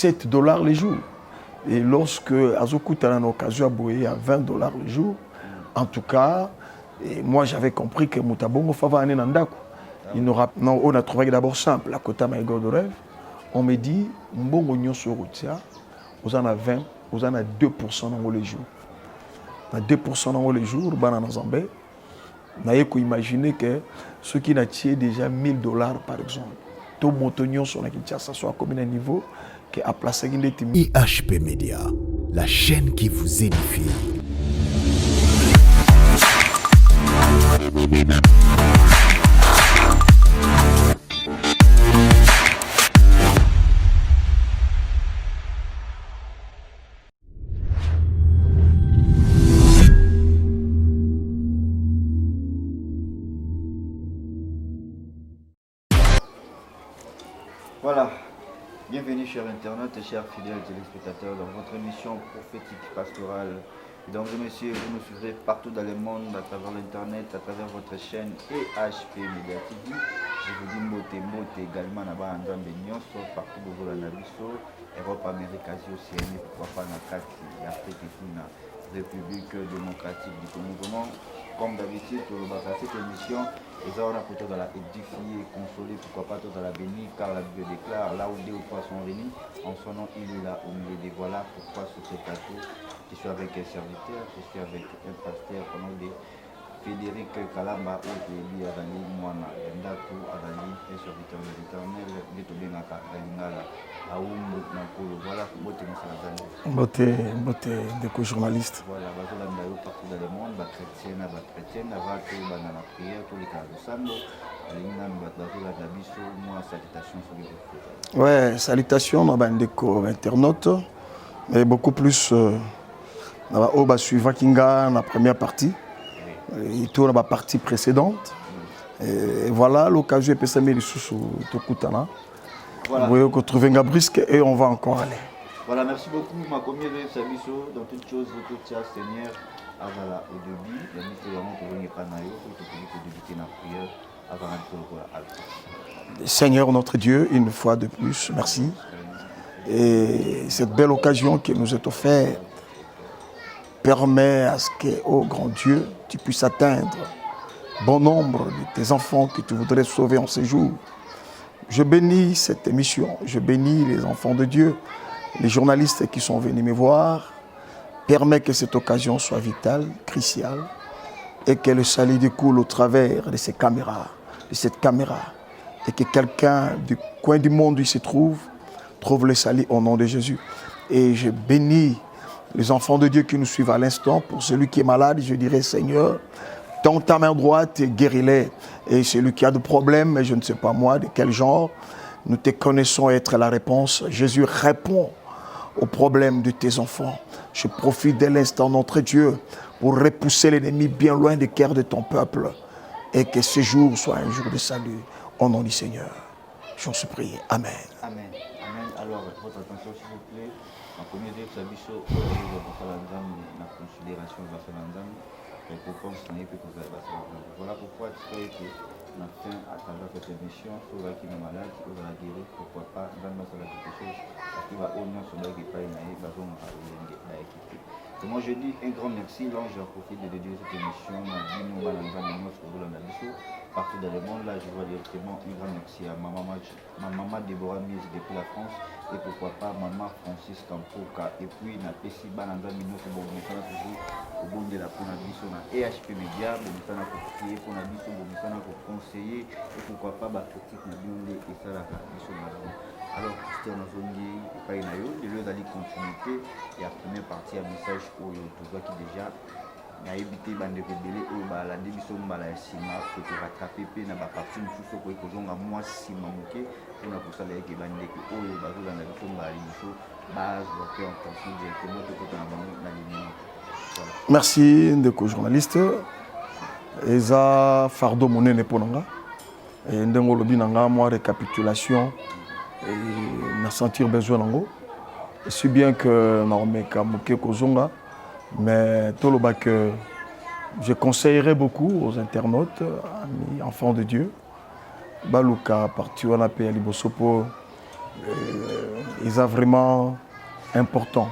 $7 les jours. Et lorsque Azokuta a une occasion à boyer à $20 le jour, en tout cas, moi j'avais compris que Moutabongo Fava Ané Nandako. On a trouvé d'abord simple, à côté de Maïgo de rêve. On me dit, Mbongo Nyon sur Routia, vous en avez 20, vous en avez 2% dans les jours. On a 2% dans les jours, dans Zambé. On a imaginé que ceux qui n'ont déjà $1000 par exemple, tout montonnion sur la Kinshasa soit comme un niveau qui a placé IHP Media, la chaîne qui vous édifie. Voilà, bienvenue chers internautes et chers fidèles téléspectateurs dans votre émission prophétique pastorale. Mesdames et messieurs, vous nous suivrez partout dans le monde, à travers l'internet, à travers votre chaîne EHP Media TV. Je vous dis Mbote également là-bas en Zambie, partout où vous l'avez vu, Europe, Amérique, Asie, Océanie, pourquoi pas dans l'Afrique et la République démocratique du Congo. Comme d'habitude, pour cette émission, les gens ont plutôt dans la édifier, consoler, pourquoi pas tout dans la bénie, car la Bible déclare, là où 2 ou 3 sont réunis, en son nom il est là au milieu des voilà, pourquoi sur ce plateau, je suis avec un serviteur, je suis avec un pasteur, au nom de Frédéric Kalamba, Otéli, Adali, Moana, Ndako, Adali, un serviteur de l'éternel, Betobengaka, Dalingala, Aoumou, Nakolo, voilà, Boté Moussala. Boté, des journalistes. Voilà, Bazolandayo partout dans le monde, chrétienne, Avato, Banana prière, tous les cas de Sando, Alingam, Bazolanda Bisso, moi, salutations sur les autres. Ouais, salutations dans les internautes, mais beaucoup plus dans la suivant Kinga, la première partie. Et tout dans la partie précédente. Et voilà l'occasion de s'amener sous Tokutana. Voilà. Vous pouvez retrouver Ngabrisque et on va encore aller. Voilà, merci beaucoup. Ma première Sabiso, dans toute chose, tout ça, Seigneur, avant au début, la mise de l'homme pour venir pas naïf, pour débuter la prière, avant de Seigneur notre Dieu, une fois de plus, merci. Et cette belle occasion qui nous est offerte permet à ce que, oh grand Dieu, tu puisses atteindre bon nombre de tes enfants que tu voudrais sauver en ces jours. Je bénis cette émission, je bénis les enfants de Dieu, les journalistes qui sont venus me voir. Permets que cette occasion soit vitale, cruciale, et que le salut découle au travers de ces caméras, de cette caméra, et que quelqu'un du coin du monde où il se trouve le salut au nom de Jésus. Et je bénis les enfants de Dieu qui nous suivent à l'instant. Pour celui qui est malade, je dirais, Seigneur, tends ta main droite et guéris-les. Et celui qui a des problèmes, mais je ne sais pas moi de quel genre, nous te connaissons être la réponse. Jésus répond aux problèmes de tes enfants. Je profite de l'instant, notre Dieu, pour repousser l'ennemi bien loin des cœurs de ton peuple. Et que ce jour soit un jour de salut. Au nom du Seigneur. J'en supplie. Amen. Amen. Amen. Alors, votre attention, s'il vous plaît. En premier lieu, Sabiso, la considération de la réponse n'est plus que voilà pourquoi tu sais que la fin à travers cette émission, sur la qui est malade, qui va la guérir, pourquoi pas, dans notre quelque chose, parce qu'il va au nom sur la qui n'est pas une et moi je dis un grand merci, l'ange a profité de dédier cette émission, nous partout dans le monde, là je vois directement un grand merci à ma maman Déborah Mise depuis la France, et pourquoi pas maman Francis Kampoka, et puis na Pessi Bananda Mino, bon, on est toujours au bon de la Ponabiso, na EHP Media, bon, on est pour Ponabiso, bon, on est pour conseiller, et pourquoi pas, bah, critique na Bionde et ça la Biso. Alors, Christian Zongi, il y a eu d'aller continuité, et la première partie, un message pour tout ça qui déjà a évité de rebelle ou la démission de la Sima, pour rattraper la partie de tout ce qui est à moi, Sima Mouké, pour la pousse à la qui est bandée, ou le bateau dans la mission de la Lisso, base, qui en continue directement tout côté dans la ligne. Merci, Ndeko journaliste. Eza Fardo Moné Neponanga. Et Ndengo Lobinanga, moi, récapitulation. Et n'a sentir besoin d'ango. Je suis bien que Naomé Kamouké Kozonga, mais tout le bas que je conseillerais beaucoup aux internautes, amis, enfants de Dieu, Baluka, parti on appelle Libosopo, ils sont vraiment important.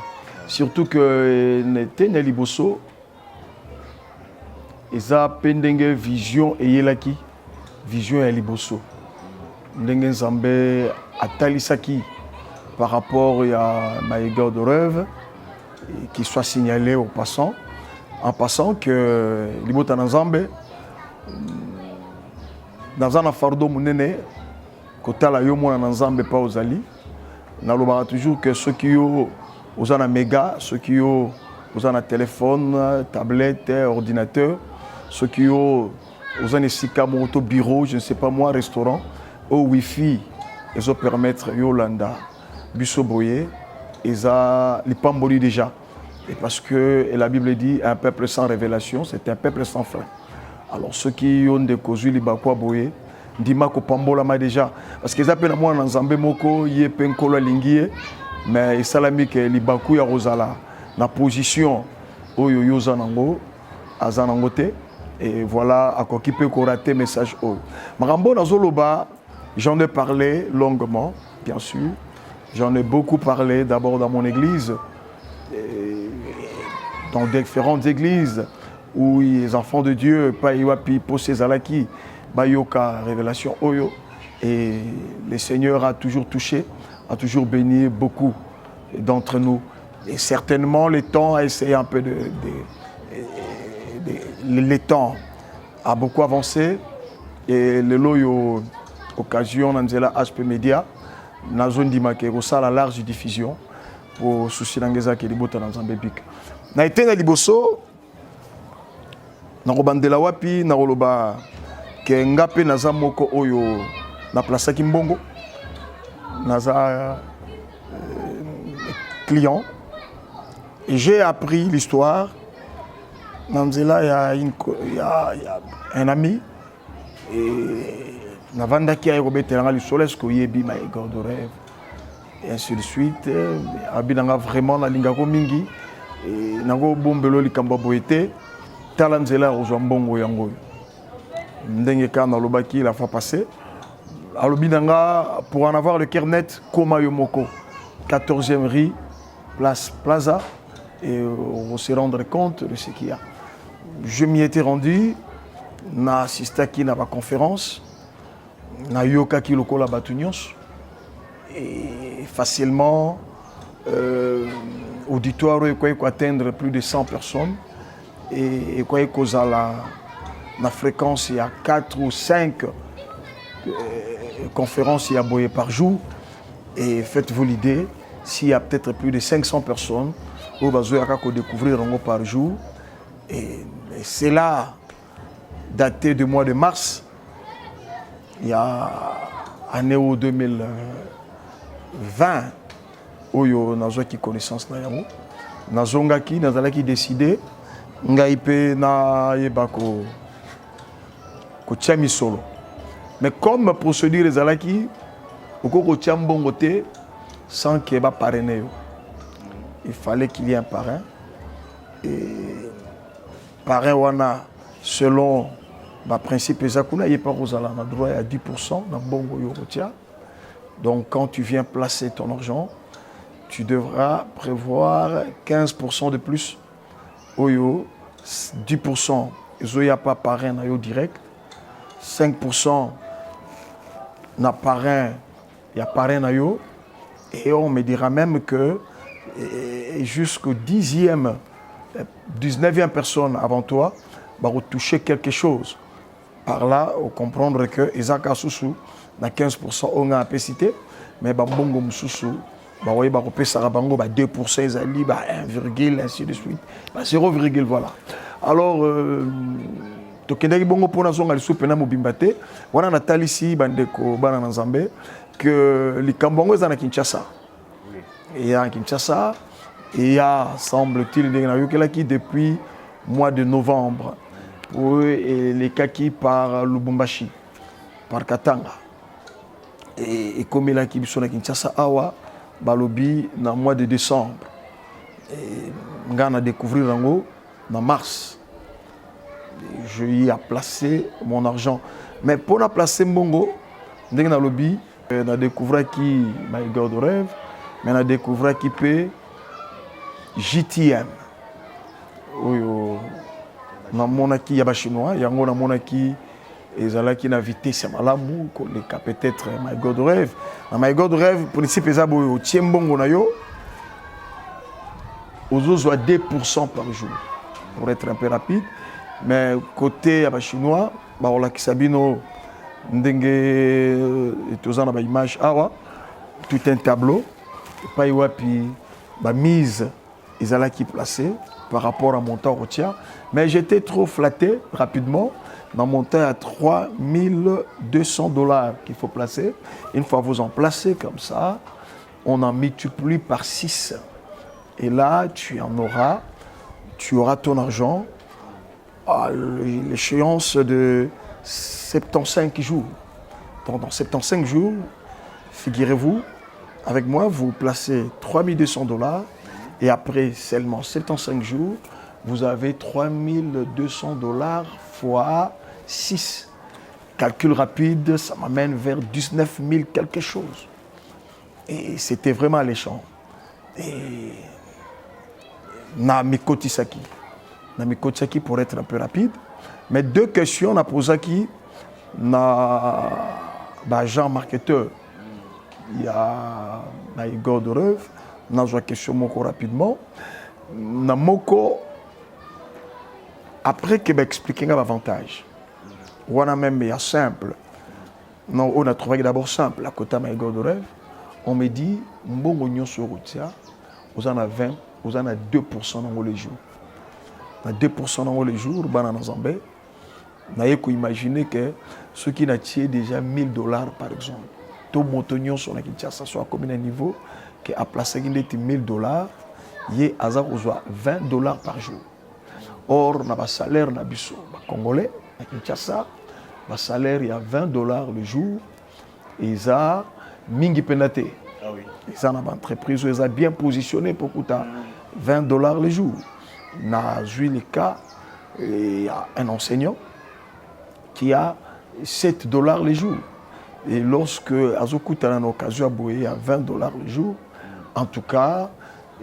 Surtout que n'était ne liboso, ils ont pendenge vision et yelaki, vision et liboso. Ndenge Nzambe atalisaki par rapport à Maïga de rêve, qui soit signalé aux passants, en passant que Libota Nzambe, dans un fardeau munene, kota la yomo na Nzambe pas aux ali, nalobara toujours que ceux qui ont un méga, ceux qui ont un téléphone, tablette, ordinateur, ceux qui ont un sika moto bureau, je ne sais pas moi, restaurant, au wifi, ils ont permettre Yolanda, Bussoboye, ils ont les pamboli déjà. Et parce que la Bible dit un peuple sans révélation, c'est un peuple sans fin. Alors ceux qui ont des causes, les bakwa boye, dima ko pambola ma déjà. Parce qu'ils appellent moi dans Nzambe moko, yé penkolo lingie, mais ils salami que les bakou ya rosala, na position oyo yoza nango, azanangote. Et voilà à quoi qui peut rater message haut. Marambo Nazoloba, j'en ai parlé longuement, bien sûr. J'en ai beaucoup parlé d'abord dans mon église, dans différentes églises où les enfants de Dieu, Païwapi, Posé Zalaki, Bayoka, Révélation Oyo. Et le Seigneur a toujours touché, a toujours béni beaucoup d'entre nous. Et certainement, le temps a essayé un peu le temps a beaucoup avancé et le loyo occasion dans HP Media na zone dimake ko sala large diffusion pour souci d'angeza ke libota dans Zambébique na été na liboso na kobandela wapi na koloba ke ngape na zamoko oyo na place ki mbongo naza client et j'ai appris l'histoire. Nanzela, il y a un ami et Navanda qui a robé le soleil, ce qu'il y a eu ma de rêve et ainsi de suite. Abinanga vraiment na lingako mingi et nango bombelo likamba boete talanzela ozambongo yango. Ndenge kana lobaki la fois passée. Alobinanga pour en avoir le cœur net Koma Yomoko 14e rue place Plaza et on se rendre compte de ce qu'il y a. Je m'y étais rendu, na assisté à ma conférence, na yoka ki lokola batunios, et facilement, auditoire peut atteindre plus de 100 personnes, et quoi cause à la fréquence, il y a 4 ou 5 conférences par jour, et faites-vous l'idée, s'il y a peut-être plus de 500 personnes, vous allez découvrir par jour, et c'est là, daté du mois de mars, il y a année 2020, où il y a une connaissance. Nazongaki, nazalaki décidé, ngaipe na yebako kochami solo. Mais comme procédure les alaki, oko kocham bongote sans qu'il y ait pas parrainé. Il fallait qu'il y ait un parrain. Et parrain wana selon le principe Zakuna, il n'y a pas Rosala, on a droit à 10% dans Bongo Yorotia. Donc quand tu viens placer ton argent, tu devras prévoir 15% de plus. Oyo, 10%, il n'y a pas parrain direct. 5% n'a parrain, il y a parrain. Et on me dira même que jusqu'au 10e, 19e personne avant toi va toucher quelque chose. Par là, on comprendre que Isaac Asusu, na 15% on a un peu cité, mais Bongo Moussou, bah oui, bah 2%, Zali, 1, ainsi de suite, 0, voilà. Alors, tokendaki bongo pona zonga lisu pena mobimbate, wana natali si bandeko bana na Nzambe que likambongo za na Kinshasa. Et à Kinshasa, il y a, semble-t-il, qui depuis mois de novembre, et les kaki par Lubumbashi, par Katanga. Et comme il y a qui sont à Kinshasa, awa, balobi, dans le mois de décembre. Et on a découvert en mars. Je y ai placé mon argent. Mais pour la placer Mbongo, dans le lobby, On a découvert qui My God Rêve, mais on a découvert qui peut JTM. Na monaki ya ba chinois, yango na monaki ezalaki na vitesse malamu koleka peut-être My God Rêve. Na My God Rêve principe eza boyo tiembongo na yo. Ozo 2% par jour pour être un peu rapide, mais côté ya ba chinois ba olakisa bino ndenge tozana ba image awa tout un tableau pas wapi ba mise ezalaki placé par rapport à mon temps routier, mais j'étais trop flatté rapidement. Dans mon temps à $3 200 qu'il faut placer. Une fois vous en placez comme ça, on en multiplie par 6. Et là, tu auras ton argent à l'échéance de 75 jours. Donc dans 75 jours, figurez-vous, avec moi, vous placez $3200 et après seulement 75 jours, vous avez $3200 fois 6. Calcul rapide, ça m'amène vers 19 000 quelque chose. Et c'était vraiment alléchant. Et Namikotisaki pour être un peu rapide. Mais 2 questions, on a posé qui Jean marketeur. Il y a My God Rêve. On a une question moko rapidement. Namoko après que m'expliquer l'avantage. On a même il simple. Non, on a trouvé d'abord simple à côté de My God Rêve. On me dit mbongo nyonso routier, vous en avez 20, vous en avez 2% dans les jours. Na 2% dans les jours, bana na Zambé. Na yeko imaginer que ceux qui n'attirent déjà $1000 par exemple. Tout montonnion sur la Kinshasa soit comme un niveau que à placer $1000, yé azar ozoa $20 par jour. Or, na ba salaire na biso, ba congolais, à Kinshasa, ba salaire il y a $20 le jour. Et ça, mingi penate. Ah oui. Et ça, na ba entreprise, ils sont bien positionnés pour coûter $20 le jour. Na vu le cas, il y a un enseignant qui a $7 le jour. Et lorsque Azokuta a une occasion à boyer à $20 le jour, en tout cas,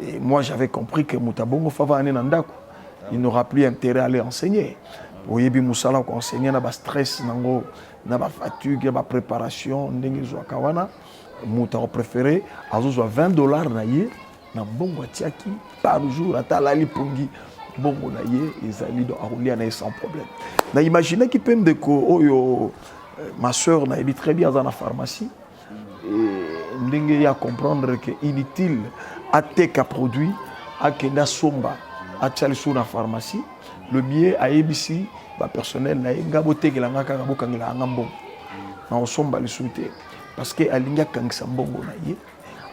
et moi j'avais compris que Mutabongo Fava Nandako. Il n'aura plus intérêt à aller enseigner. Oyebi Moussala ko enseigner na ba stress nango na ba fatigue ba préparation ndenge zo kawana muta préféré azozo $20 na ye na bongo tiaki par jour ata la lipungi bongo na ye ezali do aroulia na sans problème. Na imaginer ki pem de ko oyo ma sœur na ebi très bien dans la pharmacie et ndenge ya comprendre que inutile ateka produit akenda somba à sur la pharmacie, le mieux à ABC, le personnel n'a pas boté que la ngaka bokangela ngambo. Na osomba le souté parce que alinga kangisa mbongo na ye,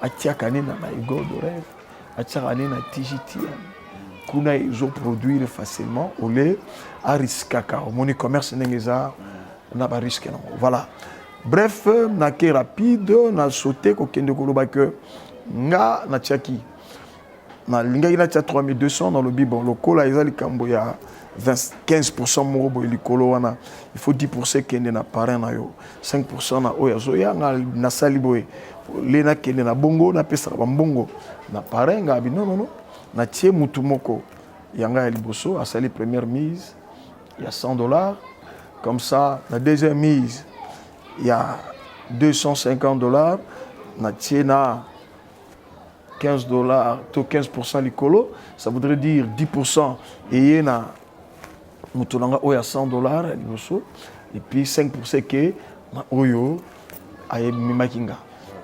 atia kanena na My Rêve, atia kanena TJTM. Kuna ils ont produire facilement au lait à risque au mon commerce n'engeza na ba risque non. Voilà. Bref, na ke rapide, na sauté ko kende ko loba que nga na tiaki na linga ina 3200 dans le bibo local là ezali kambo ya 15% mo bo likolo wana il faut 10% kende na parrain na yo 5% na oya zoya na sali boy lena kende na bongo na pesa ba mbongo na parrain nga bi non na tie mutu moko yanga ya liboso a sali première mise il y a $100 comme ça la deuxième mise il y a $250 na tie na $15, to 15% likolo, ça voudrait dire 10% et na mutonanga oya $100 liboso et puis 5% que na oyo aye mimakinga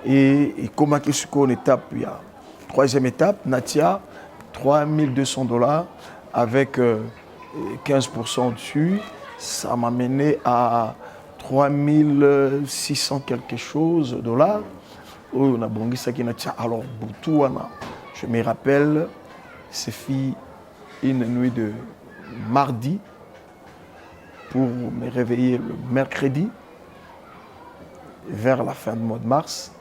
et comme on étape il y a troisième étape natia $3200 avec 15% dessus, ça m'a mené à 3600 quelque chose dollars. On a bongi ça qui n'a pas. Alors, je me rappelle, c'est fait une nuit de mardi pour me réveiller le mercredi vers la fin du mois de mars.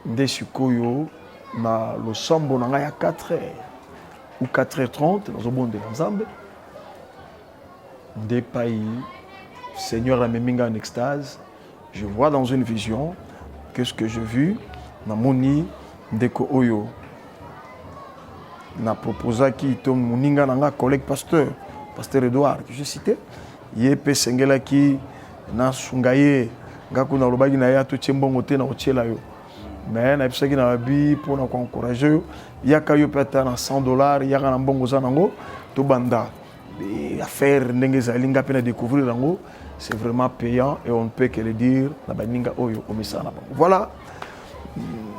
Dessus Koyo, na le sambo na ya 4h ou 4h30 dans le monde de l'ensemble. Des pays, Seigneur la meminga en extase. je vois dans une vision que ce que j'ai vu, Namoni Ndeko Oyo. Na proposé qui ton moninga nanga collègue pasteur Edouard que je citais. Yé sengela qui na sungaye ngaku na lobaki na ya to tchembongo te na ochela yo. Mais na bisaki na bi pour na encourager yaka yo peta na $100 yaka na mbongo za nango to banda. Et affaire ndenge zalinga pe na découvrir nango, c'est vraiment payant et on ne peut que le dire na baninga oyo omisa na bango. Voilà.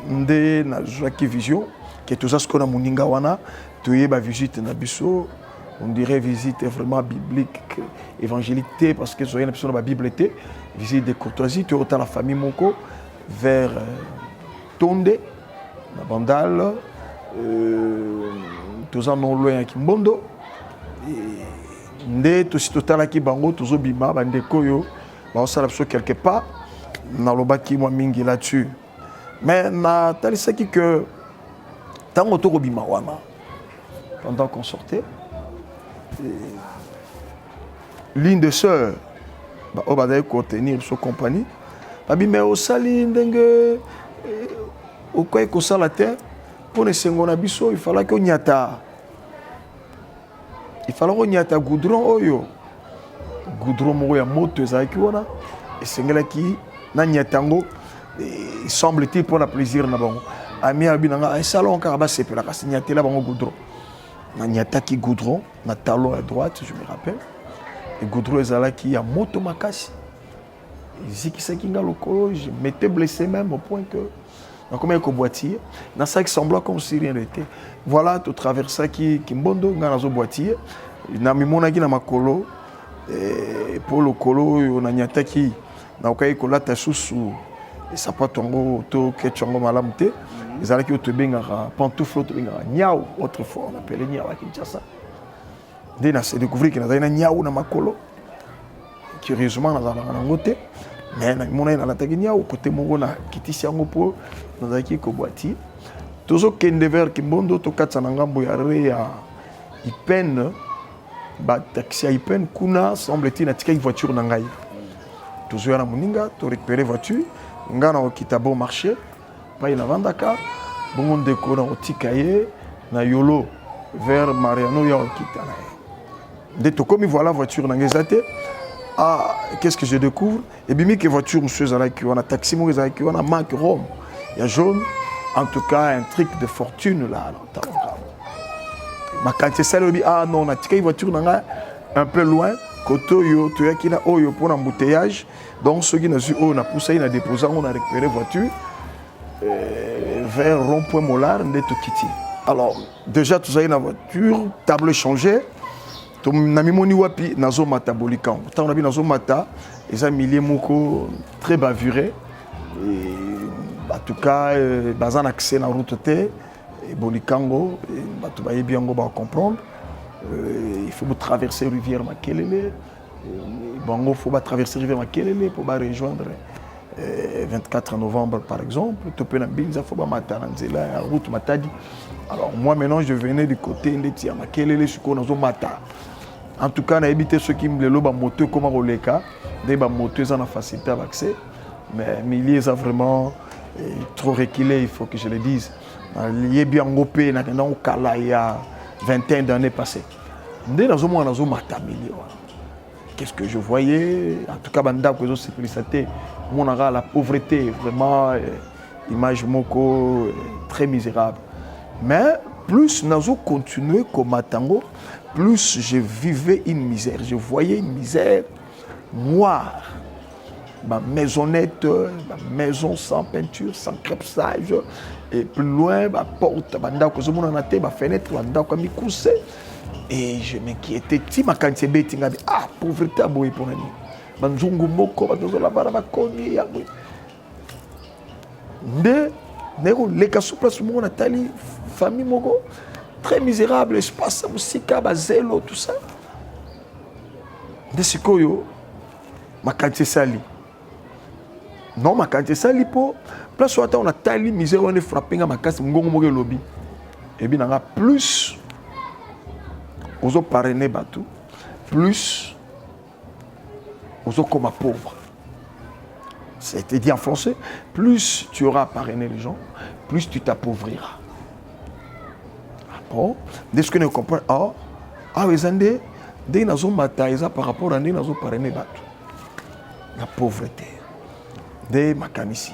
Ndé na Jacques Vision que tout ça ce qu'on a moninga wana tu y ba visite na biso. On dirait visite vraiment biblique, évangélique, parce que soyez une Bible était visite de courtoisie, tu es la famille Moko vers Tonde, la Bandale, tous en ont loin qui Mbondo, et tout total qui bango, tous au bima, bande koyo, on s'en quelque part, na loba qui moi mingi là-dessus. Mais na talisa qui que tant autour au bima wana, pendant qu'on sortait. L'une des sœurs, on va contenir sa compagnie. Mais au sali ndenge au quoi qu'on sala terre pour les sengona biso, il fallait qu'on y ata. Il fallait qu'on y ata goudron oyo. Goudron mo ya moto za ki wana. Et sengela ki na nyatango semble-t-il pour la plaisir na bango. Ami abinanga un salon karaba sepela kasi nyatela bango goudron. Il y a qui goudron, na talon à droite, je me rappelle. Et goudron est là qui a moto makasi. Ici qui c'est qui nga lokolo, je m'étais blessé même au point que dans combien de boîtier, dans ça qui semblait comme si rien n'était. Voilà, tu traverses qui mbondo nga nazo boîtier. Na mimona qui na makolo et pour le colo on a nyata qui na okai kola ta susu et ça pas tongo to ketchongo malamte. Les gens qui ont été pantoufles, niaou, autrefois on appelait niaou à Kinshasa. Dès qu'on s'est découvert qu'il y a un niaou dans ma colo. Curieusement, on a un côté. Mais on a un attaque niaou, côté mon na kitisi en opo, on a qui koboati. Toujours qu'il y a des qui mondo to katsananga boyare ya ipen, ba taxi ipen kuna semble-t-il na tika voiture nangai. Toujours na moninga, to récupérer voiture, ngana okita bon marché. Il na vandaka bon ndeko na otikaye na yolo vers Mariano ya okitana de to comme voilà voiture na ngezate ah qu'est-ce que je découvre et bimi que voiture monsieur zala qui on a taxi mo zala qui on a marque Rome il y a jaune en tout cas un truc de fortune là ma quand ça le ah non na tika voiture na un peu loin koto yo to ya kina oyo pour embouteillage donc ceux qui na su on a poussé na déposer on a récupéré voiture vers rond-point Mollard Ndeto Kiti. Alors, déjà, tu as une voiture, table changée. Tu as mis wapi nazo mata bolikan. Tu as mis nazo mata, ils ont milliers moko très bavuré. En tout cas, ils ont accès à la route et bolikango. Tu vas bien comprendre. Il faut traverser la rivière Makelele. Il faut traverser la rivière Makelele pour rejoindre. 24 novembre par exemple, alors moi maintenant je venais du côté de Mata. En tout cas, on a évité ceux qui me l'ont moto comme Roleka, des motos en facilité d'accès, mais milliers sont vraiment trop reculés, il faut que je le dise. Il y a bien gopé, il y a 21 d'années passées. Qu'est-ce que je voyais? En tout cas, banda que je sécurité, mon ara la pauvreté, vraiment image moko très misérable. Mais plus nous continué comme tango, plus je vivais une misère. Je voyais une misère noire. Ma maisonnette, ma maison sans peinture, sans crépissage, et plus loin, ma porte, banda que je m'en ma fenêtre, banda comme il coussait. Et je m'inquiétais. Si ma quantité bête, ah, pauvreté à boy pour nous. Banzungu moko, banzola baraba koni ya boy. Les cas sous place, mon Nathalie, famille moko, très misérable, espace, musika, bazelo, tout ça. De ce koyo, ma quantité sali. Non, ma quantité sali pour place où on a tali misère, on est frappé à ma casse, mon gogo lobby. Et bien, on a plus. Aux autres parrainés bateau, plus aux autres comme pauvres. c'était dit en français, plus tu auras parrainé les gens, plus tu t'appauvriras. Bon, dès ce que nous comprenons, les Andés, dès que nous avons par rapport à nous avons parrainé la pauvreté. Dès makanisi,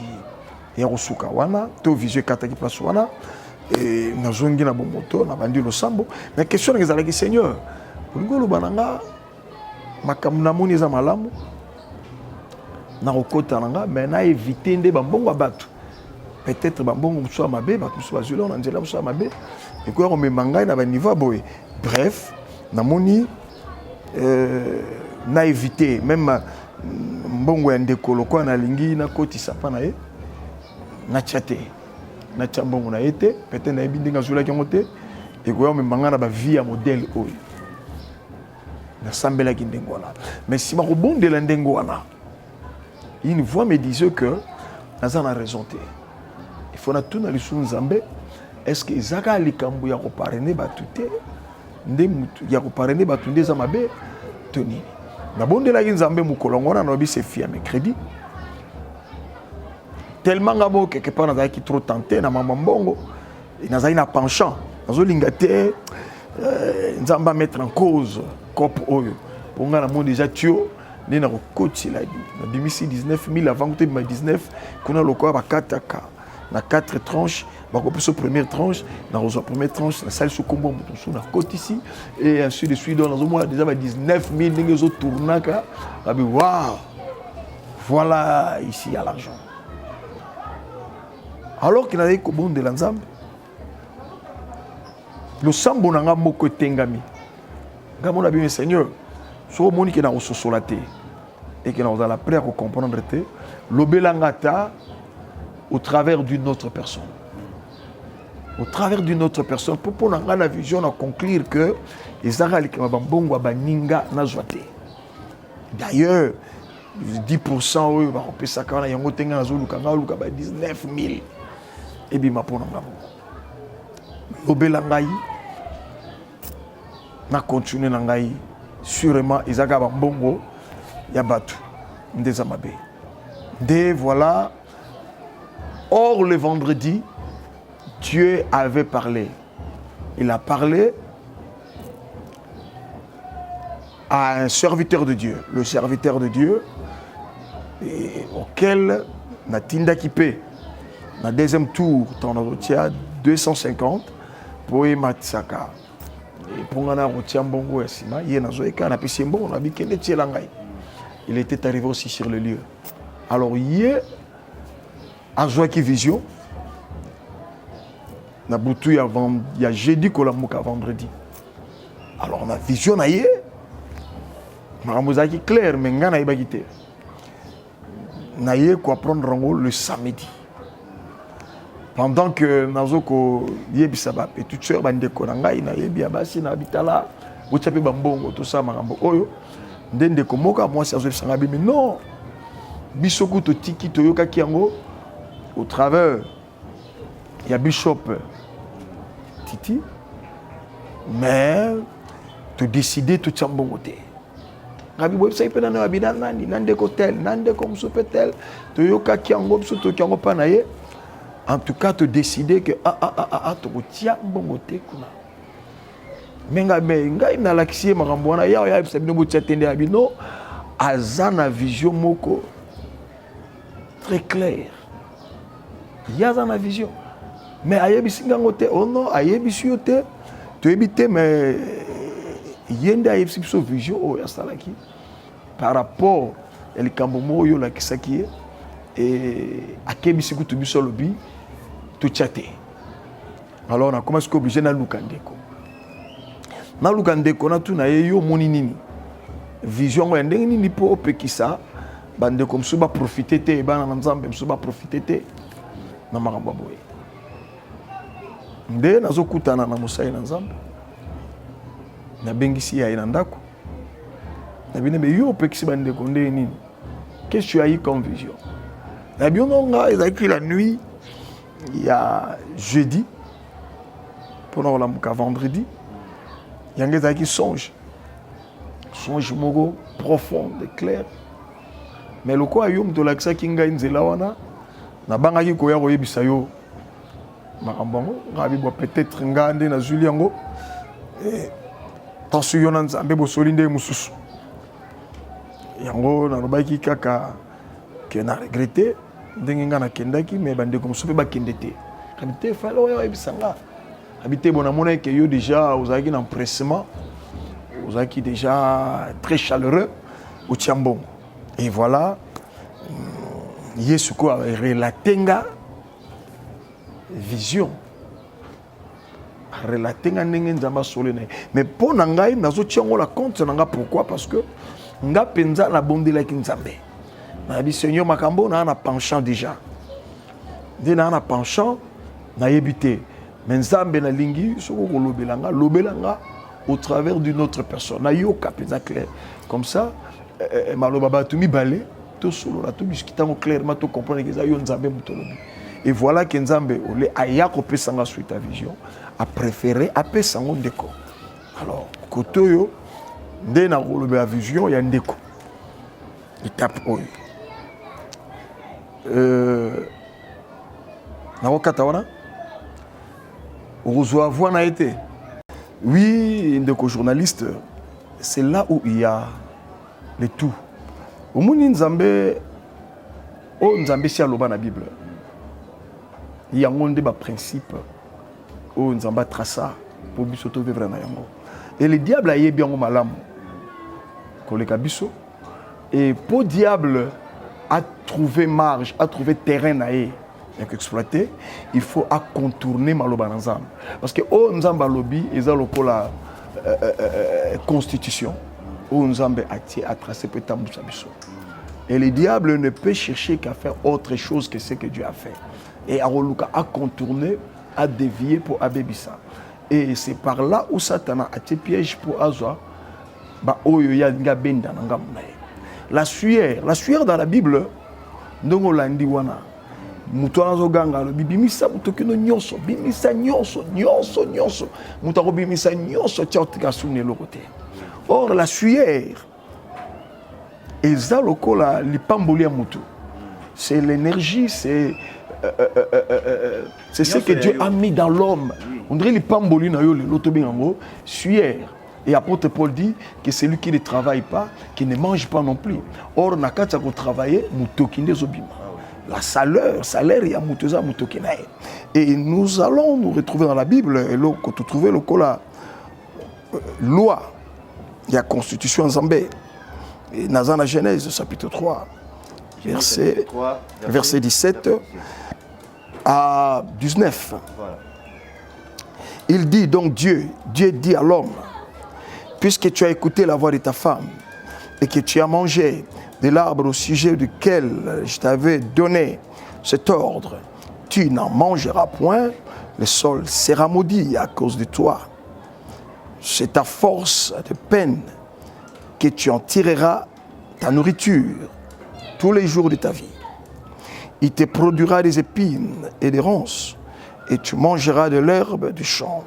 il y a Rosuka wana, to visé kataki place wana, et nous avons dit na moto, na vendu le sambo. La question est que Seigneur, pour nous bananga, makamna moni za malamu. Na okota nanga mais na éviter ndé bambongo batu peut-être bambongo muso mabe ba muso bazula na nzela muso mabe et quoi on me mangai na ba niveau boy bref na moni na éviter même mbongo ya ndeko lokwa na lingi na koti sapa na ye na chate na chambongo na été peut-être na ebindi ngazula ki ngote et quoi on me manga na ba vie ya modèle oyo na sambela ki ndengo wana mais si ma rebondela ndengo wana une voix me disait que nous avons raison. Il faut tout dans les sous-nzambé. Est-ce que Zaka likambu ya koparene batute nde ya koparene batunde za mabe toni. Na bonde la nzambe mukolongona na obi se fia mercredi. Tellement ngabo quelque part na qui trop tenté na mama mbongo. Na za ina penchant. Nazo lingate nzamba mettre en cause cop oyo. Ponga na monde déjà tio. Nous avons coaché la 19 000 avant que 19 qu'on a le corps à 4 4 tranches, la première tranche, dans la première tranche, la salle sous combo, on a côté ici et ensuite de suite dans le mois déjà 19 000 les autres tournants, waouh, voilà ici à l'argent. Alors qu'il avait qu'au bon de l'ensemble, le sambo n'a pas beaucoup tengami. Gamon a bien Seigneur. So moni qui na ososolaté et qui nous a la prière pour comprendre l'obelangata au travers d'une autre personne. Au travers d'une autre personne pour nous la vision à conclure que les arali qui mabambongo baninga na zoate. D'ailleurs 10% eux va repesa kana yango tenga na zolu kanga luka ba 19 000 et bima pona ngabo. L'obelangai na continuer na ngai sûrement Isaac Bambongo Yabatu Ndezamabe. Dès voilà. Or le vendredi, Dieu avait parlé. Il a parlé à un serviteur de Dieu. Le serviteur de Dieu auquel Natinda Kipé, dans le deuxième tour, dans le 250 pour Matsaka. Il était arrivé aussi sur le lieu. Alors, hier, à Joaquin Vision, il y a jeudi que vendredi. Alors, on a vision hier. Je clair, mais je n'ai pas quitté. Je quoi prendre le samedi. Pendant que Nazoko Yebisaba et toute sœur bande konanga na yebi abasi na bitala bochape bambongo tout ça marambo oyo ndende komoka moi ça je sanga mais non bisoku to tiki to yoka kiango au travers il y a bishop Titi mais tu décider tout chambongo te ngabi boy sai pena na bidana nani nande hotel nande comme sopetel to yoka kiango biso to kiango panaye. En tout cas, te décider que tu retiens bon côté kuna. Menga menga ina laxie marambona ya sabino botchatende abino azana vision moko très clair. Ya azana vision. Mais ayebi singango te ono ayebi siote to ebite mais yenda ayebi so vision o ya salaki par rapport el kambomo yo la kisaki et akebi sikutu biso lobi tout chatter. Alors on a commencé à obliger na lukandeko. Na lukandeko na tout na yo moni nini. Vision wa ndenge nini po opekisa bande comme ça ba profiter te ba na nzambe mso ba profiter te na makambo boye. Nde nazokutana na musai na nzambe. Na bengisi ya ina ndako. Na bine be yo opekisi bande ko ndenge nini. Qu'est-ce que tu as eu comme vision? La biononga est écrit la nuit. Il y a jeudi, pendant la mouka vendredi, il y a un qui songe. Songe mogo profond, clair. mais le quoi yo mto lakisa kinga nzela wana na banga ki koya koyebisa yo makambo ngabi bo peut-être ngande na zuli yango et tansu yo na nzambe bo solinde mususu yango na lobaki kaka que na regretté ndenge nga na kendaki mais bande comme sope ba kendete habité falo yo ebisanga habité bon amona que yo déjà ozaki na empressement ozaki déjà très chaleureux au Tiambon et voilà yesu ko relatenga vision relatenga ndenge nzamba solene mais pour na ngai nazo tiango la compte nanga pourquoi parce que nga penza na bondela ki nzambe na bi seigneur makambo na penchant déjà dina na penchant na yebité mais nzambe na lingi soko ko lobelanga au travers d'une autre personne na yo kapeza clair comme ça maloba ba tumi balé to solo la to discutant clairement to comprendre que ça yo nzambe mutolobi. Et voilà que Nzambe ole ayako pesanga suite à vision a préféré apesango ndeko. Alors kotoyo nde na rolobe a vision ya ndeko. Étape oyo. Na wakata wana Ozo avoir na été. Oui, ndeko journaliste, c'est là où il y a le tout. Au moni Nzambe o Nzambe si aloba na Bible. Il y a un débat principe où nous avons tracé pour biso to vivre na yango. Et le diable a yé bien au malam. Koleka biso. Et pour diable a trouvé marge, a trouvé terrain na yé exploité, il faut à contourner maloba nzambe. Parce que o nzamba lobby eza lokola constitution. O nzambe a tracé peut-être biso. Et le diable ne peut chercher qu'à faire autre chose que ce que Dieu a fait. Et à contourner, à dévier pour Abébissa. Et c'est par là où Satan a été piège pour Azwa. La sueur dans la Bible, nous l'avons dit, mutuanazo ganga lo bibimisa mutokino nyonso bimisa nyonso mutako bimisa nyonso tchaotika sune lokote. Or la sueur eza lokola lipamboli ya mutu. C'est l'énergie, c'est ce que Dieu a mis dans l'homme. On dirait les pamboli na yo le lotobingo sueur. Et apôtre Paul dit que celui qui ne travaille pas, qui ne mange pas non plus. Or nakata ko travailler mutokinde zobima. La salaire ya mutoza mutokinae. Et nous allons nous retrouver dans la Bible et là quand tu trouves le cola loi il y a constitution en Zambé. Et dans la Genèse chapitre 3 verset 17 à 19. Voilà. Il dit donc Dieu dit à l'homme, puisque tu as écouté la voix de ta femme et que tu as mangé de l'arbre au sujet duquel je t'avais donné cet ordre, tu n'en mangeras point, le sol sera maudit à cause de toi. C'est ta force de peine que tu en tireras ta nourriture tous les jours de ta vie. Il te produira des épines et des ronces, et tu mangeras de l'herbe du champ.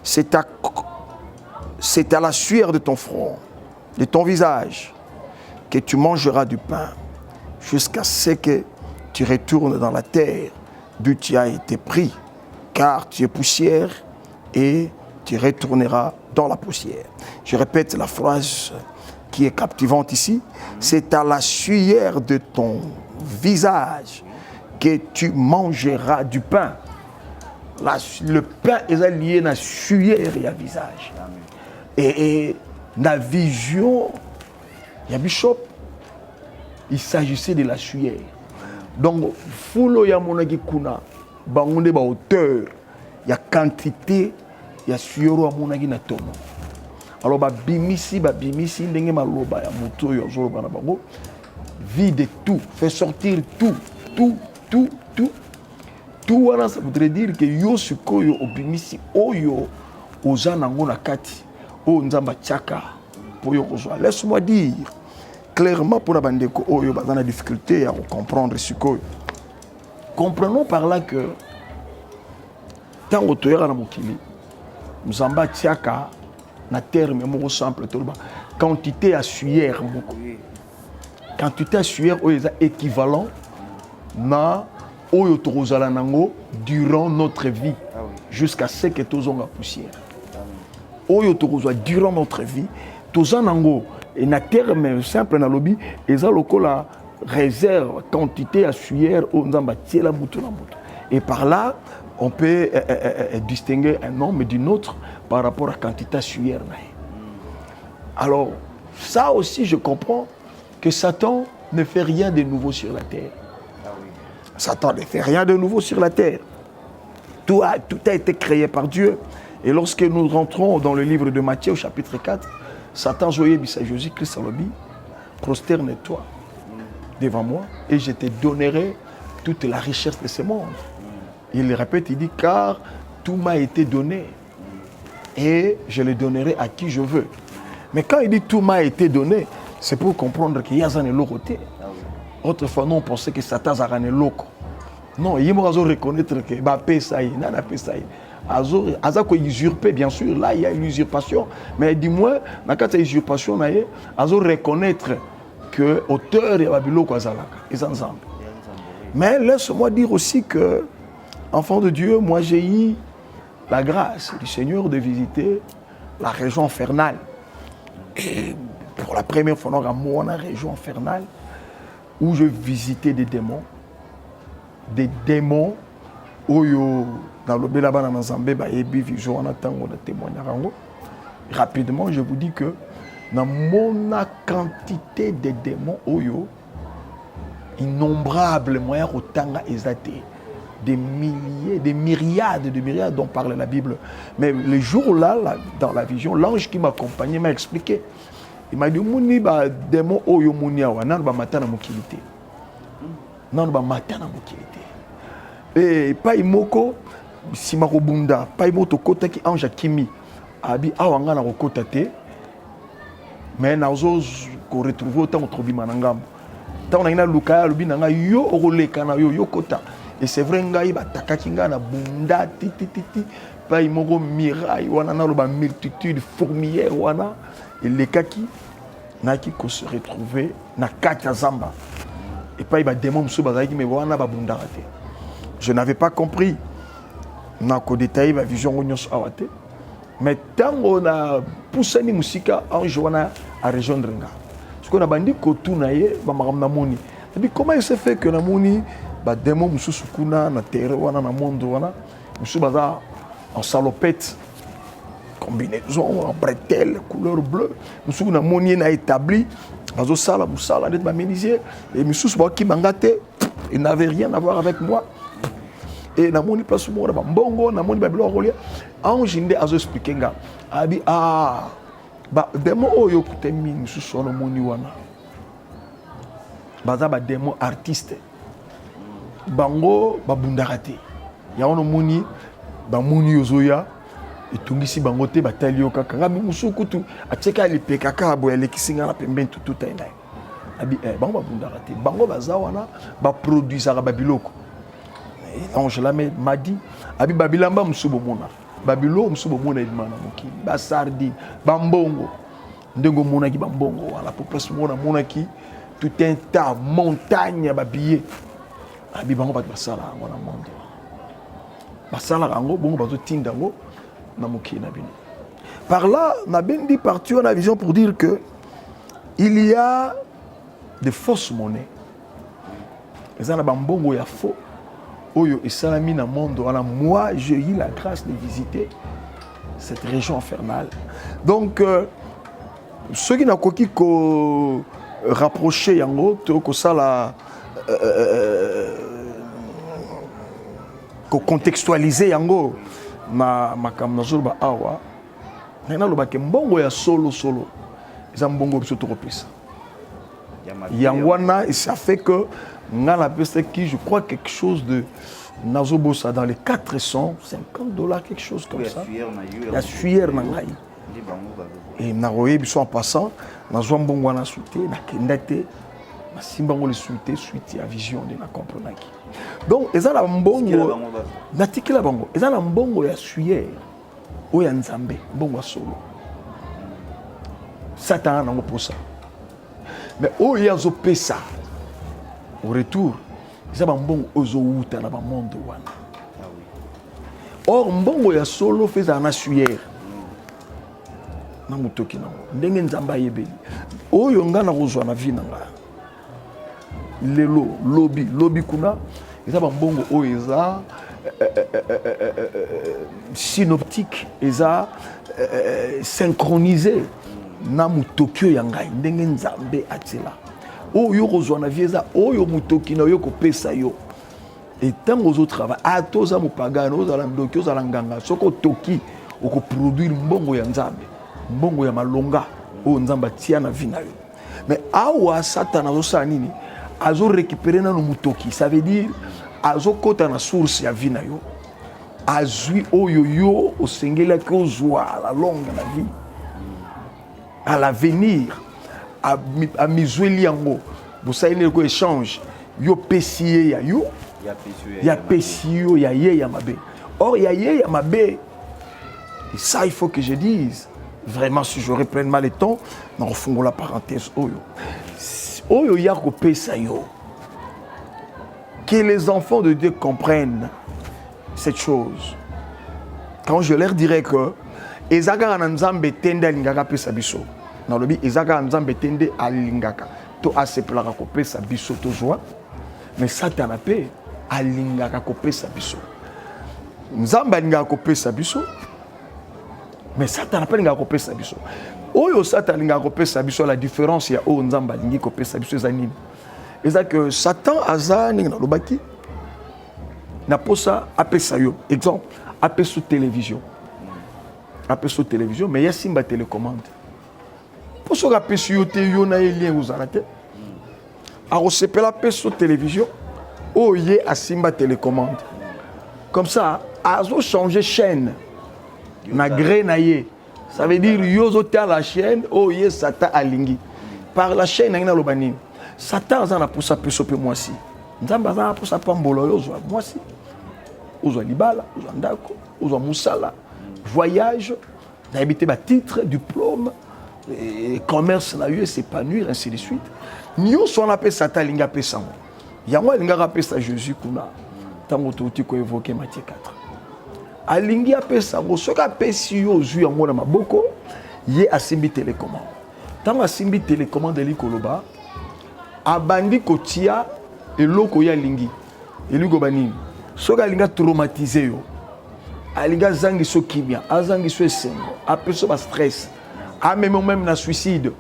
C'est à la sueur de ton front, de ton visage, que tu mangeras du pain, jusqu'à ce que tu retournes dans la terre d'où tu as été pris, car tu es poussière et tu retourneras dans la poussière. Je répète la phrase qui est captivante ici. C'est à la sueur de ton visage que tu mangeras du pain. Le pain est lié à la sueur et à visage. Et la vision, il y a Bishop, il s'agissait de la sueur. Donc, fulo ya monaki kuna, bangonde ba hauteur, il y a quantité, il y a sueur ya monaki na tomo. Alors ba bimisi ndenge maloba ya moto yo zoloba na bango, vide tout, fait sortir tout. Tout wana ça voudrait dire que yo sikoyo obimisi oyo oza nango na kati, o nzamba tchaka pour yo kozwa. Laisse-moi dire clairement pour la bandeko oyo ba na difficulté à comprendre sikoyo. Comprenons par là que tango toyera na mokili, nzamba tchaka na terme moko simple toloba quantité à suyer moko. quantité sueur est équivalent na oyo tokozala nango durant notre vie jusqu'à ce que tozonga poussière. Oyo tokozwa durant notre vie toza nango et na terme simple na lobi eza lokola réserve quantité à sueur o nzamba tiela mutu na mutu. Et par là on peut distinguer un homme d'une autre par rapport à quantité à sueur. Alors ça aussi je comprends que Satan ne fait rien de nouveau sur la terre. Satan ne fait rien de nouveau sur la terre. Tout a été créé par Dieu. Et lorsque nous rentrons dans le livre de Matthieu au chapitre 4, Satan joyeux bisa Jésus-Christ alobi, prosterne-toi devant moi et je te donnerai toute la richesse de ce monde. Il le répète, il dit, car tout m'a été donné et je le donnerai à qui je veux. Mais quand il dit tout m'a été donné, c'est pour comprendre qu'il y a un locoté. Autrefois, nous, on pensait que Satan a un loco. Non, il faut reconnaître que Aza ko usurper, bien sûr, là il y a une usurpation, mais dis-moi, dans cette usurpation, il faut reconnaître que l'auteur de Babylone est ensemble. Mais laisse-moi dire aussi que, enfant de Dieu, moi j'ai eu la grâce du Seigneur de visiter la région infernale. Et pour la première fois, dans la région infernale, où je visitais des démons oyo dans le Bélabana Nazambé, rapidement, je vous dis que dans mon quantité de démons oyo, innombrables moyens autant exaté, des milliers, des myriades dont parle la Bible. Mais le jour-là, dans la vision, l'ange qui m'accompagnait m'a expliqué. Il m'a dit, Mouni ba démon oyo muniawa, nan ba matana mokilité. Nan ba matana mokilité. Et Paimoko, Simako Bunda, Paimoto Kota qui ange Kimi, Abi Awanga na Rokota te, mais nazo ko retrouver autant au Trobi Manangam. Tant on a Lukaya, Lubinanga, yo Orole Kana, yo Kota. Et c'est vrai, ngai ba takakinga na Bunda, titi, Paimoko Mirai, wana na loba multitude fourmilière, wana, et les kaki, naki ko se retrouver na Katia Zamba. Et pas il va démon Msoubazaki, mais wana ba Bunda te. Je n'avais pas compris. On a détaillé ma vision awate. Mais tant on a poussé ni musika en jouant à région de Renga. Ce qu'on a bandit kotu naie ba maram na moni. Et comment il s'est fait que na moni ba démon mususukuna na terre wana na monde wana musubaza en salopette combinaison en bretelle couleur bleue musukuna moni na établi bazo sala musala net ba menuisier et musus ba ki mangate il n'avait rien à voir avec moi. Et na moni place mo ba mbongo na moni ba bilo rolia ange ndé azo expliquer nga abi ba demo oyo kutemi mususu no moni wana baza ba demo artiste bango ba bundarate ya ono moni ba moni yozoya etungisi bango te batali yo kaka ngami musuku tu ateka lipeka ka bo elekisinga na pembeni tuta ina abi bango ba bundarate bango baza wana ba produisera ba biloko. L'ange m'a dit, Abi Babilamba Msubo Mona, Babilo Msubo Mona Edmana Moki, Basardi, Bambongo, Ndengo Monaki Bambongo, la population Mona Monaki, tout un tas, montagne, Babillet, Abi Bango Basala, Mona Mondo. Basala Rango, Bongo Bazo Tindango, Namoki Nabini. Par là, Nabendi parti en a vision pour dire que il y a des fausses monnaies. Les gens Bambongo, il y a faux. Oyo et Salami na monde, moi j'ai eu la grâce de visiter cette région infernale. Donc ceux qui n'ont pas rapproché yango, que ça la contextualiser yango ma kamnazo ba awa. Nena lo ba ke mbongo ya solo ils mbongo biso to kopesa. Yangwana et ça fait que qui je crois quelque chose de Nazobosa dans les $450, quelque chose comme ça. La sueur nangai. Et naroye biso en passant, nazwambongo na souté, na kendate, na simbango le souté suite à vision de na comprenaki. Donc eza la mbongo na tikela bango, eza la mbongo ya sueur o ya nzambe, mbongo solo. Satan nango pour ça. Mais oh yazo pesa au retour ça va bon ozo uta na ba monde wana. Or mbongo ya solo fait un assuyer. Na mutoki na ndenge nzamba yebeli. Oyo nga na kozwa na vie na nga. Lelo lobby kuna eza ba mbongo oyo eza synoptique eza synchronisé na mutoki ya ngai ndenge nzambe atila. Oyo kozwa na vie eza oyo mutoki na yo kopesa yo. Et tant aux autres travail, à tous à Mupagano, aux Alandoki, aux Alanganga, soko toki, au produire mbongo ya nzambe, mbongo ya malonga, au nzamba tia na vina yo. Mais awa satana osa nini, azo récupérer na no mutoki, ça veut dire azo kota na source ya vina yo, azui oyo yo au sengela ko zwa la longue la vie, à l'avenir, à mizweli yango, vous savez ko échange, yo pesiye ya yo. Il y a Pessio, il y a Ye Yamabe. Or, il y a Ye Yamabe. Et ça, il faut que je dise. Vraiment, si je reprends mal le temps, nous refondons la parenthèse. Oyo Yako Pessayo. Que les enfants de Dieu comprennent cette chose. Quand je leur dirais que Ezaka Nzambe tende alingaka pesa biso. Dans le but, Ezaka Nzambe tende alingaka. To asepelaka ko pesa biso to joie. Mais Satan a paix. Alingaka kopesa biso. Nzamba alingaka kopesa biso. Mais Satan n'a pas alingaka kopesa biso. Oyo Satan alingaka kopesa biso, la différence ya o Nzamba alingaka kopesa biso zanini. Eza que Satan aza ninga na lobaki na posa apesa yo. Exemple, apesa télévision. Apesa télévision mais ya simba télécommande. Poso ka apesa yo te yo na lien uzalate. A resepela apesa télévision. Oh, yé a Simba télécommande. Comme ça, azo changer chaîne. Na grenaye. Ça veut dire yozo ta la chaîne, oh yé Satan alingi. Par la chaîne na lobani. Satan azana pour ça peso pe moi si. Nzamba azana pour ça pambolo yozo moi si. Ozo libala, ozo ndako, ozo musala. Voyage, na habité ba titre, diplôme, et commerce na yo s'épanouir ainsi de suite. Nyo son appelle Satan linga pesango. Yango alinga rapesa Jésus kuna tango touti ko évoquer Matthieu 4. Alingi apesa ngo soka apesi yo zu yango na maboko ye asimbi télécommande. Tango asimbi télécommande eli koloba abandi kotia eloko ya lingi. Eli ko banini. Soka alinga traumatiser yo. Alinga zangi so kimia, azangi so esengo, apeso ba stress, a même na suicide.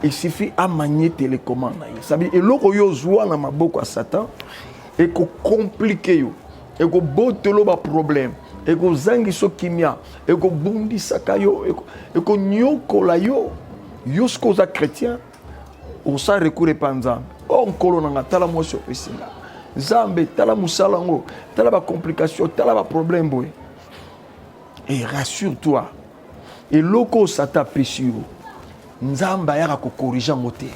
Il suffit à manier télécommande. Ça veut dire que l'eau joue dans ma bouche à Satan et que compliqué et que botelo ba problème et que zangi so kimia et que bundi sakayo et que nyoko la yo yosko za chrétien on sa recours panza on kolona ngatala mo so pesinga zambe tala musalango tala ba complication tala ba problème boy et rassure-toi et loko Satan péchio Nzamba yaka ko corriger ngote.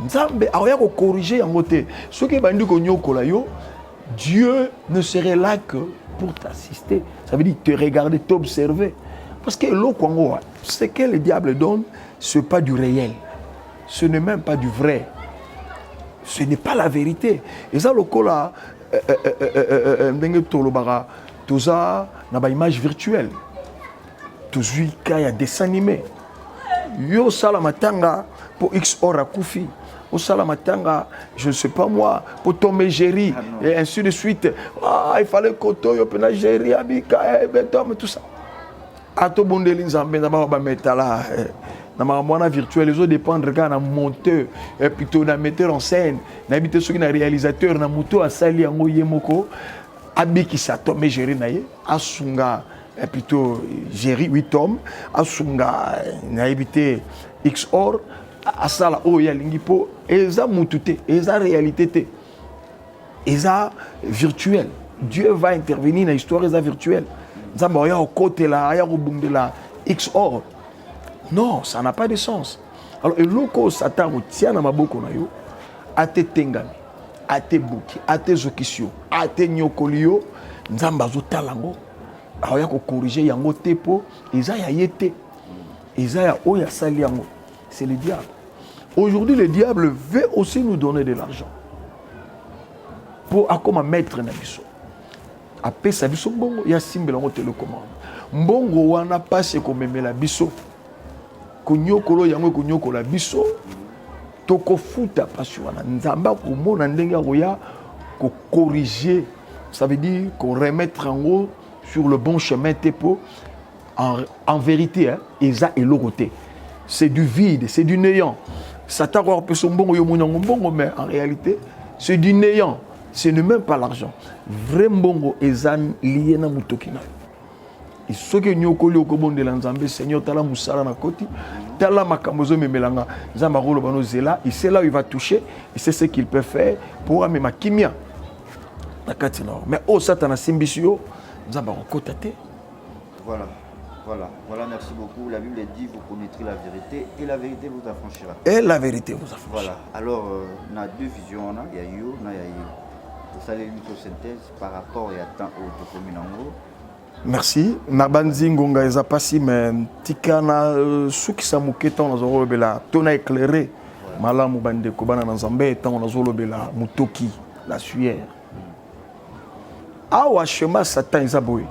Nzambe aoya ko corriger ngote. Ce qui bandi ko nyokola yo, Dieu ne serait là que pour t'assister. Ça veut dire te regarder, t'observer. Parce que l'eau, ce que le diable donne, ce n'est pas du réel. Ce n'est même pas du vrai. Ce n'est pas la vérité. Et ça, le coup là, tout ça, n'a pas image virtuelle. Tout ça, il y a dessin animé. Yo salamatanga pour X or à Koufi. Au salamatanga, je ne sais pas moi, pour Tomé Géry, et ainsi de suite. Ah, il fallait que Toyo Pena Géry, Abika, Betom, tout ça. A to bondelin Zambé, n'a metala. Dans ma moine virtuelle, les autres dépendent de monteur, et plutôt d'un metteur en scène, n'habite ceux qui sont réalisateur, n'a moto à Sali en Yemoko, Abiki sa Tomé Géry, Asunga. Et plutôt Géry 8 hommes, Asunga, n'habite XOR, Asala Oya Lingipo, et ça moutouté, et ça réalité, et ça virtuel. Dieu va intervenir dans l'histoire virtuelle. Ça va au côté là, il y a au bout de la XOR. Non, ça n'a pas de sens. Alors, le loco Satan tient dans ma bouche, à te tengami, à te bouki, à te zokisio, à te nyokolio, nzamba zo talango. Alors, il y a corriger yango tepo, et ça y a yete, et ça y a oya sali yango. c'est le diable. Aujourd'hui, le diable veut aussi nous donner de l'argent. Pour comment mettre na biso. Après ça biso mbongo ya simbela ngo télécommande. Mbongo wana passe ko memela biso. Ko nyokolo yango ko nyokola biso. Toko futa passion wana nzamba ko mona ndenge ya ko corriger, ça veut dire qu'on remettre en haut sur le bon chemin tepo. En vérité, hein, Eza et l'oroté. C'est du vide, c'est du néant. Satan a un son bon, mais en réalité, c'est du néant. Ce n'est même pas l'argent. Vraiment, Eza lié na mutokina. Et ce que nous avons dit, c'est Seigneur, tala musala na koti, tala makamozo memelanga, zamaro lo bano zela, et c'est là où il va toucher, et c'est ce qu'il peut faire pour amener ma kimia. Mais oh, Satan a simbisio, zamaro kotate. Voilà, merci beaucoup. La Bible dit, vous connaîtrez la vérité et la vérité vous affranchira. Et la vérité vous affranchira. Voilà, alors, on a deux visions, il y a yo, il y a ça les synthèse par rapport à temps au communango. Merci. Nabanzi ngonga eza pasi mais tikana suki samuketa on azolo bela tona éclairé. Malamu bande ko bana na Nzambe tant on azolo bela mutoki la sueur. Awa chema Satan izaboy.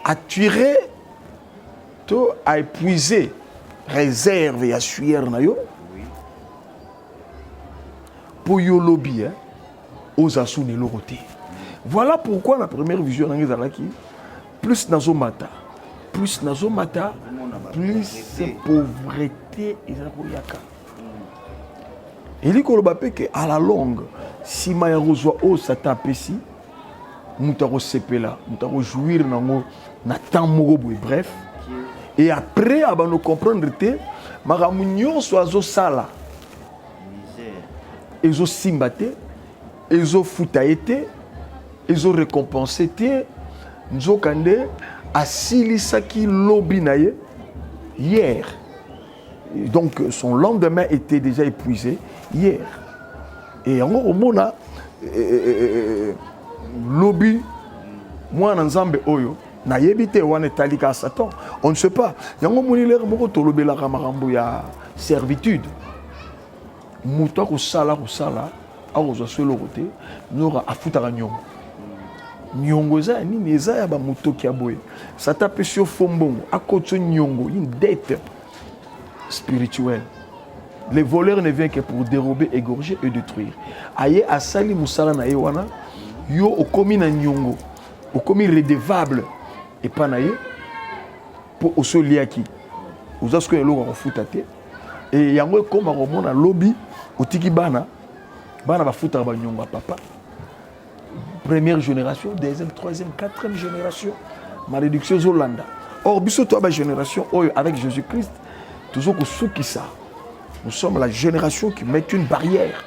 Attirer, à épuiser réserve et à suer nayo pour yo lobby aux assous de l'oroté. Voilà pourquoi la première vision plus nazomata, plus pauvreté et zaboyaka. Et li kolobapé que à la longue, si maya reçoit au Satan pesi, mutaro sepela, mutaro jouir nango na temps moko boy bref. Et après aba no comprendre te maramu nyonso azo sala. Ezo simbate, ezo futaete, ezo récompensete, nzo kande asilisaki lobi naye hier. Donc son lendemain était déjà épuisé hier. Et encore au mona lobby moi Nzambe oyo na yebite wana talika Satan, on ne sait pas. Yango monilere moko tolobela kamarambo ya servitude. Muto ko sala azo solo roté nora afutaka nyongo. Nyongo za ni neza ya ba mutoki aboye. Satan pesio fombongo akotso nyongo une dette spirituelle. Les voleurs ne viennent que pour dérober, égorger et détruire. Aye asali musala na yewana yo okomi na nyongo, okomi redevable et pas naye pour osoliaki. Ozasko eloko kofutate et yango comme romona lobby otiki bana ba futa ba nyongo papa. Première génération, deuxième, troisième, quatrième génération, malédiction Zolanda. Or biso to ba génération avec Jésus-Christ toujours ko soukisa. Nous sommes la génération qui met une barrière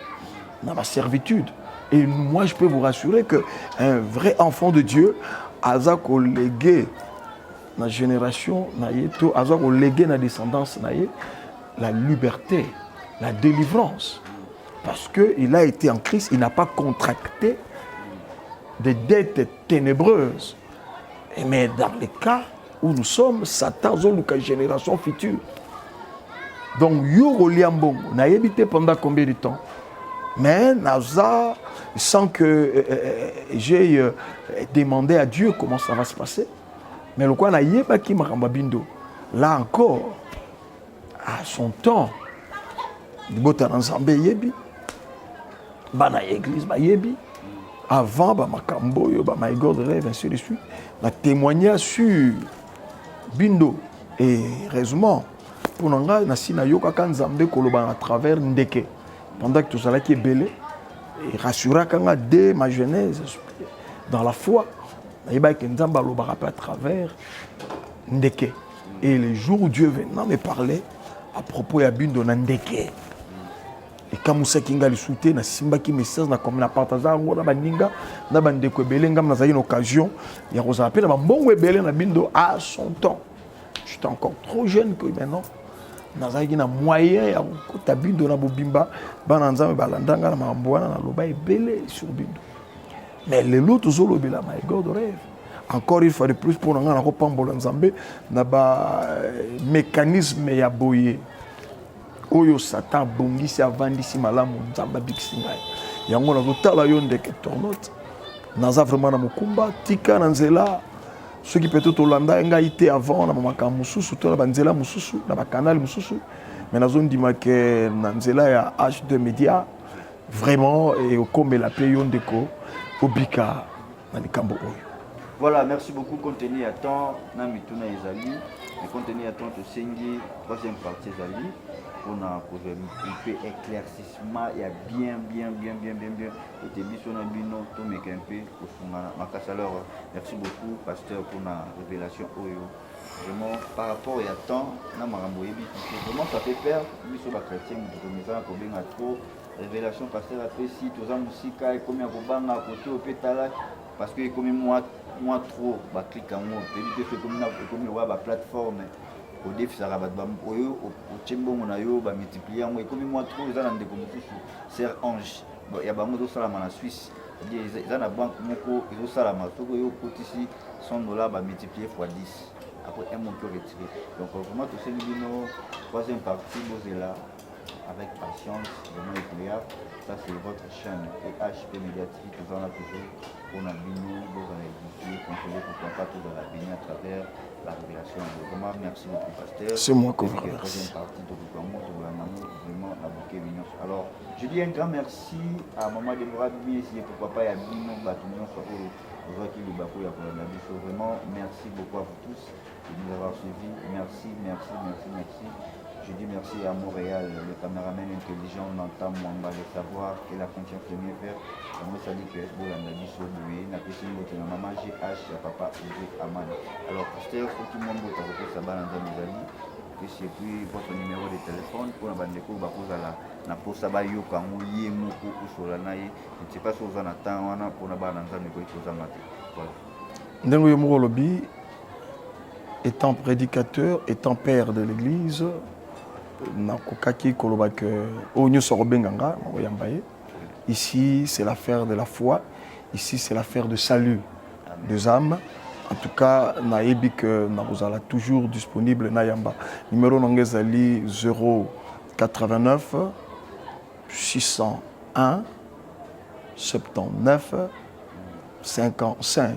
dans ma servitude. Et moi, je peux vous rassurer qu'un vrai enfant de Dieu a légué la génération, a légué la descendance, la liberté, la délivrance. Parce qu'il a été en Christ, il n'a pas contracté des dettes ténébreuses. Mais dans les cas où nous sommes, Satan a une génération future. Donc, Yoro Liambongo n'a habité pendant combien de temps? Mais Naza, sans que j'ai demandé à Dieu comment ça va se passer. Mais le quoi n'a pas qui m'a bindo. Là encore, à son temps, Bota Nzambe yebi, bana église ba yebi, avant ba makambo yo ba my God rêve ainsi de suite, la témoignage sur bindo et heureusement. Pour nous, nous avons Nzambe koloba à travers Ndeke. Pendant que tout cela qui est belé, et rassura quand dès ma genèse, dans la foi, nous avons Nzambe à travers Ndeke. Et le jour où Dieu venait me parler à propos de Bindo Ndeke. Et quand Moussa Kinga le soutient, na simba qui message na comme na partager ngona baninga na bandeko belé ngam na une occasion, il y a rosa appelle ba mbongo belé na Bindo à son temps. J'étais encore trop jeune que maintenant. Nazaki na moyen ya kota Bindo na bobimba bana Nzambe balandanga na mambwana na loba ebele sur Bindo. Mais les lots zolo bela my God rêve encore une fois de plus pour nga na ko pambola nzambe na ba mécanisme ya boye oyo Satan bongisi avandisi malamu nzamba bikisi ngai yango na totala yo ndeke tornote naza vraiment na mokumba tika na nzela soki peut-être olanda ngai te avant na makambo mosusu to na banzela mosusu na bakanal mosusu mais nazondima ke na nzela ya H2 Media vraiment okombela pe yo ndeko obika na likambo oyo. Voilà, merci beaucoup. Contenu à temps, Namituna Ezali, et contenu à temps de Sengi, troisième partie Ezali, on a un peu éclaircissement, il y a bien. Et début sur un bino, tout mais un peu, alors, merci beaucoup, pasteur, pour la révélation Oyo. Vraiment, par rapport à temps, vraiment ça fait peur, lui sur la chrétienne, pour bien trop, révélation, pasteur, après si, tous les musiques, comme il y a un côté au pétala, parce que comme moi trop ba clic en moi peut faire comme wa ba plateforme au défi ça rabat ba oyo au chembo na yo ba multiplier moi comme moi trop za na ndeko mususu ser ange ya ba mo do sala na Suisse c'est-à-dire za na banque moko izo sala ma to yo kotisi $100 ba multiplier x 10 après un mois que retiré donc vraiment tout c'est une troisième partie bozela avec patience vraiment éclair. Ça c'est votre chaîne HP Médiatique, nous en a toujours pour la bino, vous en avez conseillé pourquoi pas tout dans la bino à travers la révélation. Vraiment merci beaucoup pasteur. C'est moi qui vous remercie. Troisième partie de vraiment la bouquet mignon. Alors je dis un grand merci à Maman Deborah Biesi et pourquoi pas à bino, Batumon, soit aux qui le bakou, vraiment merci beaucoup à vous tous de nous avoir suivis. Merci. Je dis merci à Montréal, le caméraman intelligent, on entend Mwamba, le savoir et la confiance de mieux faire. Moi, ça dit que bon, on a dit sur lui, on a fait une autre, maman GH, papa Eric Aman. Alors, pasteur, faut tout le monde vote avec sa balle dans mes amis. Et puis, votre numéro de téléphone pour la bande de cours, na posa ba yo kango ye moko usola na ye. Je ne sais pas si vous en attendez, pour la balle dans mes amis. Ndengo Yomoko Lobi, étant prédicateur, étant père de l'église, ici c'est l'affaire de la foi, ici c'est l'affaire de salut des âmes. En tout cas, naebi que nous allons toujours disponible Nayamba. Numéro Nangezali 089 601 79 55.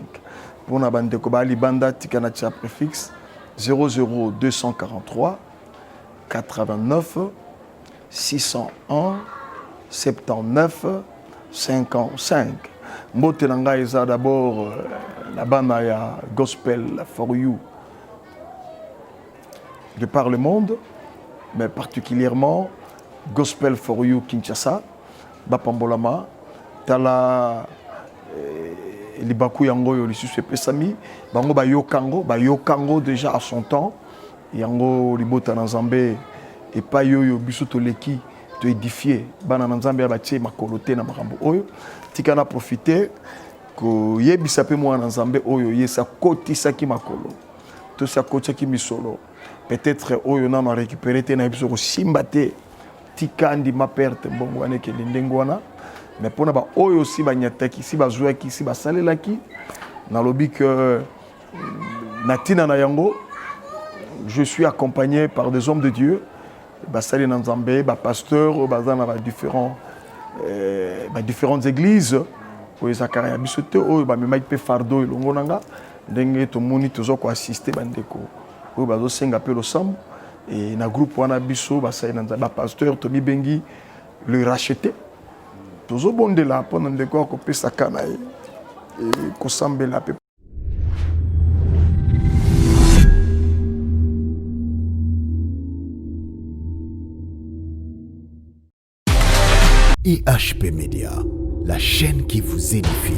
Pour la bande de Kobali Banda Tikanatia préfixe 00243 89 601 79 55. Mbotelanga eza d'abord la banda ya Gospel for You de par le monde, mais particulièrement Gospel for You Kinshasa, Bapambolama, Tala Libaku Yango Yolisusu Pesami, Bango Bayokango déjà à son temps. Yango libota na Nzambe et pas yoyo biso to leki to édifier bana na Nzambe ya batie makolote na makambo oyo tikana profiter ko yebisa pe mwana Nzambe oyo yesa kotisa ki makolo to sa kotisa ki misolo peut-être oyo na récupérer te na biso ko simbate tikandi ma perte mbongo ane ke lindengwana mais pona ba oyo si ba nyataki si ba jouaki si ba salelaki na lobi que natina na yango. Je suis accompagné par des hommes de Dieu, Basali Nanzambe, pasteurs, différentes églises, Zakaria Bisote, Mike Fardo, Longonanga, Denge Tomoni, Tozoko assisté, Bandeko, Bazo Sengapelo Sam, et na groupe Wana Biso, Basali Nanzambe, pasteur Tomi Bengi, le racheté. Tozo bonde là, pendant des corps, Kopé Sakanaï, et Kosambe la Pepe. IHP Media, la chaîne qui vous édifie.